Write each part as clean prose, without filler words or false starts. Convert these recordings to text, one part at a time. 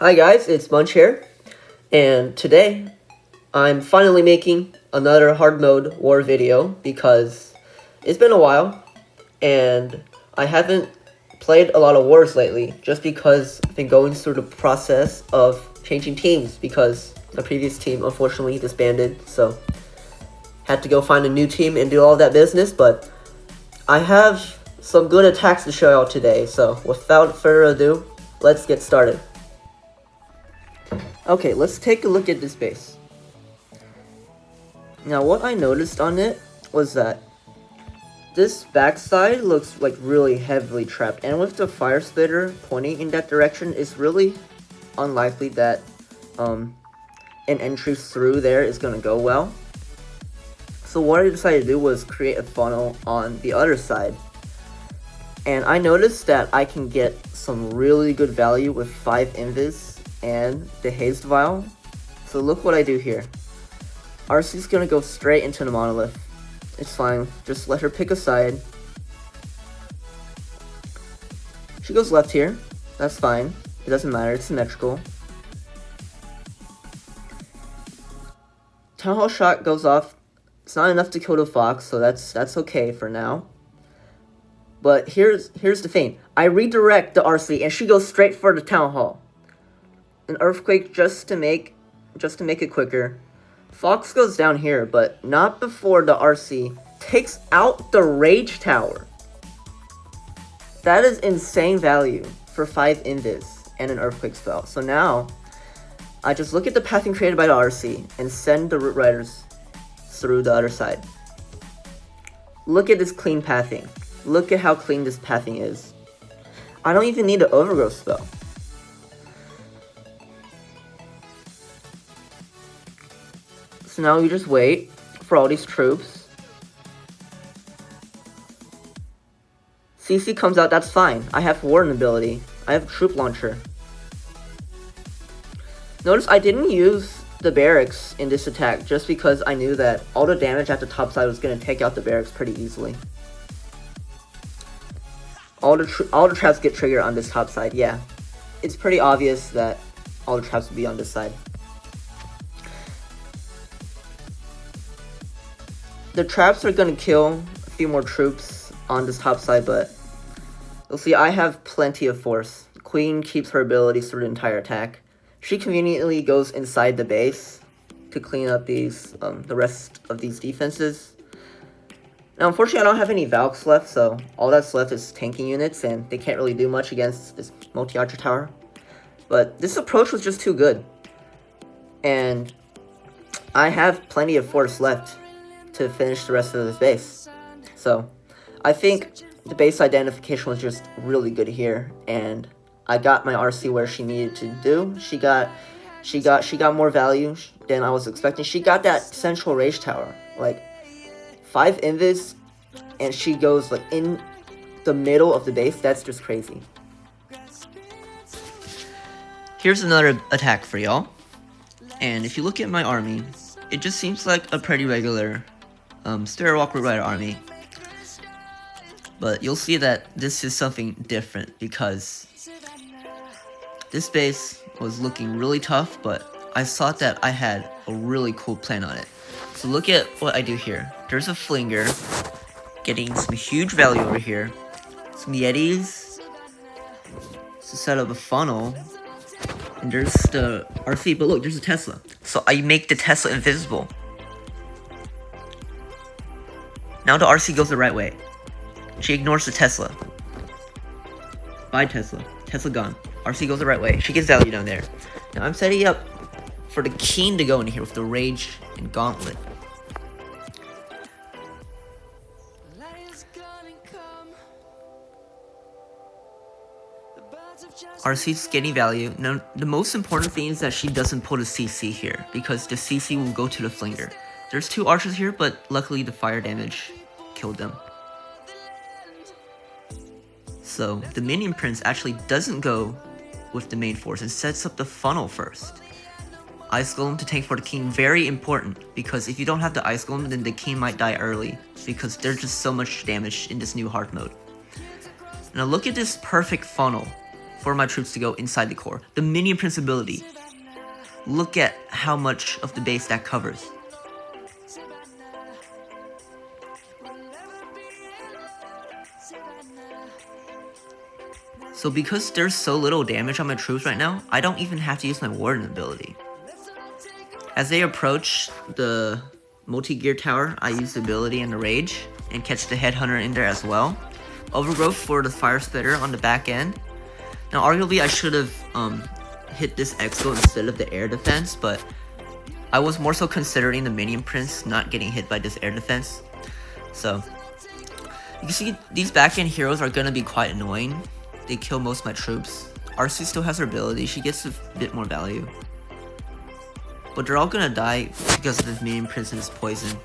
Hi guys, it's Munch here, and today I'm finally making another hard mode war video because it's been a while and I haven't played a lot of wars lately just because I've been going through the process of changing teams because the previous team unfortunately disbanded, so had to go find a new team and do all that business. But I have some good attacks to show out today, so without further ado, let's get started. Okay, let's take a look at this base. Now, what I noticed on it was that this backside looks like really heavily trapped, and with the fire spitter pointing in that direction, it's really unlikely that an entry through there is going to go well. So what I decided to do was create a funnel on the other side. And I noticed that I can get some really good value with 5 invis and the haste vial. So look what I do here. RC's gonna go straight into the monolith. It's fine, just let her pick a side. She goes left here, that's fine. It doesn't matter, it's symmetrical. Town Hall shot goes off. It's not enough to kill the fox, so that's okay for now. But here's the thing. I redirect the RC and she goes straight for the Town Hall. An earthquake just to make it quicker. Fox goes down here, but not before the RC takes out the Rage Tower. That is insane value for 5 invis and an earthquake spell. So now I just look at the pathing created by the RC and send the root riders through the other side. Look at this clean pathing. Look at how clean this pathing is. I don't even need an overgrowth spell. So now we just wait for all these troops. CC comes out, that's fine. I have Warden ability. I have Troop Launcher. Notice I didn't use the barracks in this attack just because I knew that all the damage at the top side was going to take out the barracks pretty easily. All the traps get triggered on this top side, yeah. It's pretty obvious that all the traps will be on this side. The traps are going to kill a few more troops on this top side, but you'll see I have plenty of force. Queen keeps her abilities through the entire attack. She conveniently goes inside the base to clean up these the rest of these defenses. Now, unfortunately, I don't have any Valks left, so all that's left is tanking units, and they can't really do much against this multi-archer tower. But this approach was just too good. And I have plenty of force left to finish the rest of this base. So I think the base identification was just really good here, and I got my RC where she needed to do. She got more value than I was expecting. She got that central rage tower, like 5 invis, and she goes like in the middle of the base. That's just crazy. Here's another attack for y'all. And if you look at my army, it just seems like a pretty regular Stairwalk Root Rider army. But you'll see that this is something different because this base was looking really tough, but I thought that I had a really cool plan on it. So look at what I do here. There's a Flinger, getting some huge value over here. Some Yetis to set up a funnel. And there's the RC, but look, there's a Tesla. So I make the Tesla invisible. Now the RC goes the right way. She ignores the Tesla. Bye, Tesla. Tesla gone. RC goes the right way. She gets value down there. Now I'm setting up for the Keen to go in here with the Rage and Gauntlet. RC's getting value. Now, the most important thing is that she doesn't put a CC here, because the CC will go to the Flinger. There's 2 archers here, but luckily the fire damage killed them. So, the Minion Prince actually doesn't go with the main force and sets up the funnel first. Ice Golem to tank for the King, very important, because if you don't have the Ice Golem, then the King might die early, because there's just so much damage in this new hard mode. Now look at this perfect funnel for my troops to go inside the core. The minion prince ability. Look at how much of the base that covers. So because there's so little damage on my troops right now, I don't even have to use my warden ability. As they approach the multi-gear tower, I use the ability and the rage, and catch the headhunter in there as well. Overgrowth for the fire spitter on the back end. Now arguably I should have hit this exo instead of the air defense, but I was more so considering the minion prince not getting hit by this air defense. So you can see these back end heroes are gonna be quite annoying. They kill most of my troops. RC still has her ability, she gets a bit more value. But they're all gonna die because of this minion prince and his poison.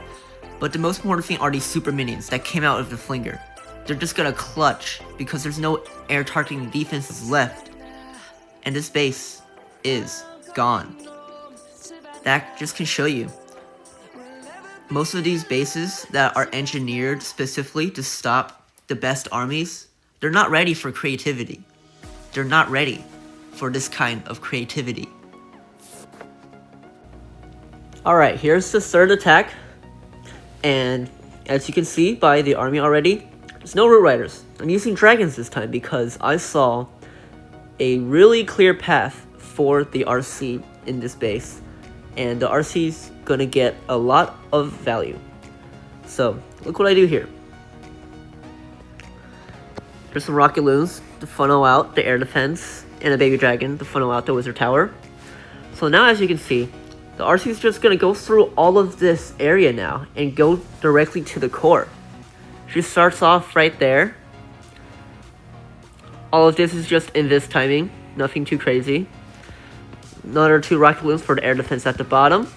But the most important thing are these super minions that came out of the flinger. They're just gonna clutch because there's no air targeting defenses left. And this base is gone. That just can show you. Most of these bases that are engineered specifically to stop the best armies, they're not ready for creativity. They're not ready for this kind of creativity. Alright, here's the third attack. And as you can see by the army already, there's no root riders. I'm using dragons this time because I saw a really clear path for the RC in this base. And the RC's gonna get a lot of value. So, look what I do here. There's some rocket loons to funnel out the air defense, and a baby dragon to funnel out the wizard tower. So now as you can see, the RC is just gonna go through all of this area now and go directly to the core. She starts off right there. All of this is just invis timing, nothing too crazy. Another 2 rocket loons for the air defense at the bottom.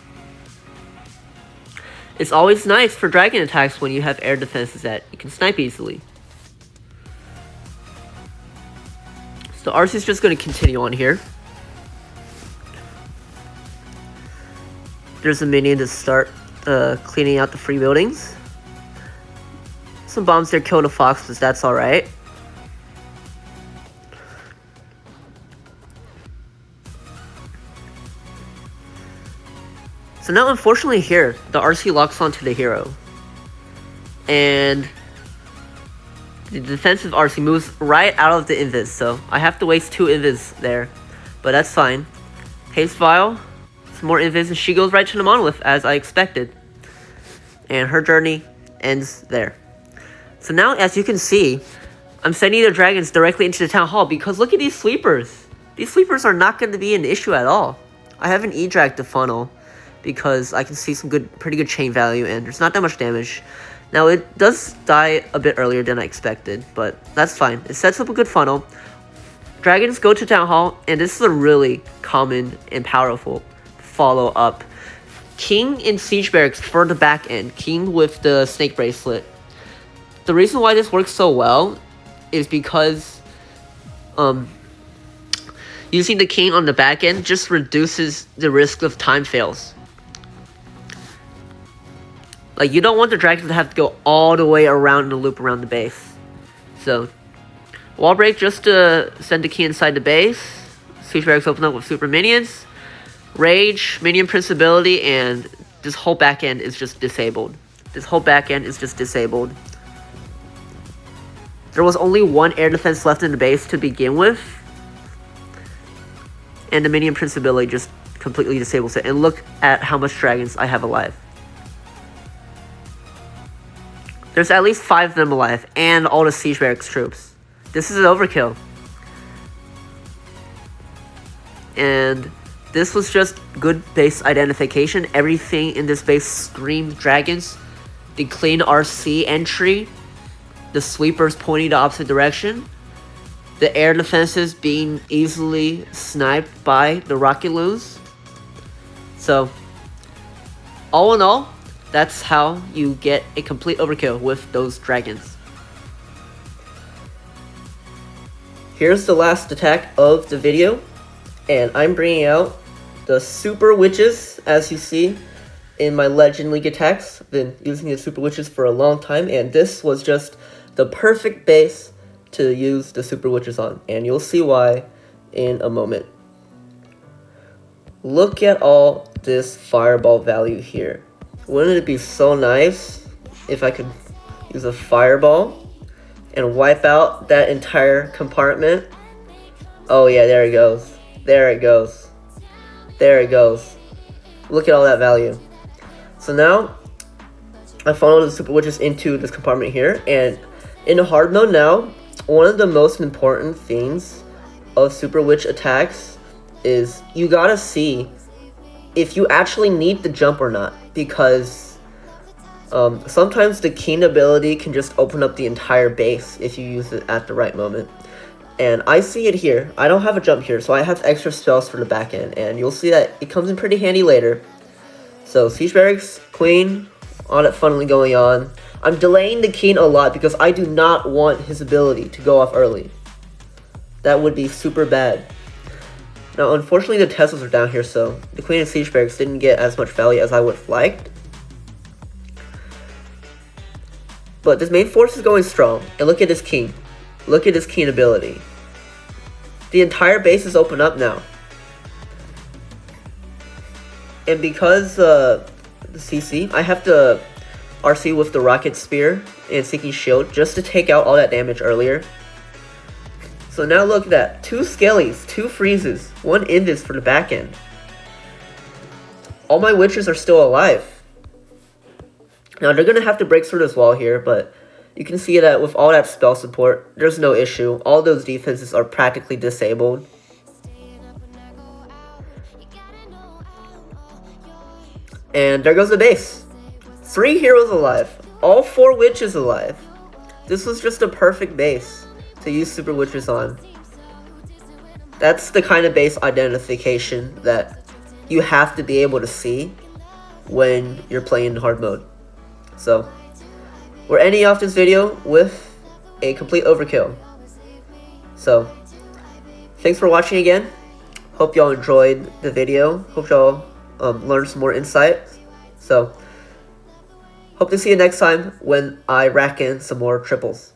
It's always nice for dragon attacks when you have air defenses that you can snipe easily. So RC is just going to continue on here. There's a minion to start cleaning out the free buildings. Some bombs there kill the fox, but that's alright. So now unfortunately here, the RC locks onto the hero. And the defensive RC moves right out of the invis, so I have to waste 2 invis there. But that's fine. Haste Vial, some more invis, and she goes right to the monolith as I expected. And her journey ends there. So now as you can see, I'm sending the dragons directly into the town hall because look at these sweepers. These sweepers are not going to be an issue at all. I have an E-drag to funnel because I can see some pretty good chain value and there's not that much damage. Now it does die a bit earlier than I expected, but that's fine. It sets up a good funnel. Dragons go to town hall, and this is a really common and powerful follow-up. King in Siege Barracks for the back end. King with the snake bracelet. The reason why this works so well is because using the king on the back end just reduces the risk of time fails. Like, you don't want the dragon to have to go all the way around the loop around the base. So, wall break just to send the key inside the base. Siege Barracks open up with super minions. Rage, minion prince ability, and this whole back end is just disabled. This whole back end is just disabled. There was only 1 air defense left in the base to begin with. And the minion prince ability just completely disables it. And look at how much dragons I have alive. There's at least 5 of them alive, and all the Siege Barracks troops. This is an overkill. And this was just good base identification. Everything in this base screamed dragons. The clean RC entry. The sweepers pointing the opposite direction. The air defenses being easily sniped by the rocket loons. So, all in all, that's how you get a complete overkill with those dragons. Here's the last attack of the video, and I'm bringing out the Super Witches, as you see in my Legend League attacks. I've been using the Super Witches for a long time, and this was just the perfect base to use the Super Witches on, and you'll see why in a moment. Look at all this fireball value here. Wouldn't it be so nice if I could use a fireball and wipe out that entire compartment? Oh yeah, there it goes. There it goes. There it goes. Look at all that value. So now, I funneled the Super Witches into this compartment here, and in hard mode now, one of the most important things of Super Witch attacks is you gotta see if you actually need the jump or not, because sometimes the Keen ability can just open up the entire base if you use it at the right moment. And I see it here. I don't have a jump here, so I have extra spells for the back end, and you'll see that it comes in pretty handy later. So Siege Barracks, Queen, all that funneling going on. I'm delaying the Keen a lot because I do not want his ability to go off early. That would be super bad. Now, unfortunately, the Teslas are down here, so the Queen and Siege Barracks didn't get as much value as I would have liked. But this main force is going strong, and look at this Keen. Look at his Keen ability. The entire base is open up now. And because the CC, I have to RC with the Rocket Spear and Seeking Shield just to take out all that damage earlier. So now look at that. 2 Skellies, 2 Freezes, 1 Invis for the back end. All my Witches are still alive. Now they're going to have to break through this wall here, but you can see that with all that spell support, there's no issue. All those defenses are practically disabled. And there goes the base. 3 heroes alive. All 4 witches alive. This was just a perfect base to use Super Witches on. That's the kind of base identification that you have to be able to see when you're playing in hard mode. So, we're ending off this video with a complete overkill. So, thanks for watching again. Hope y'all enjoyed the video. Hope y'all learned some more insight. So, hope to see you next time when I rack in some more triples.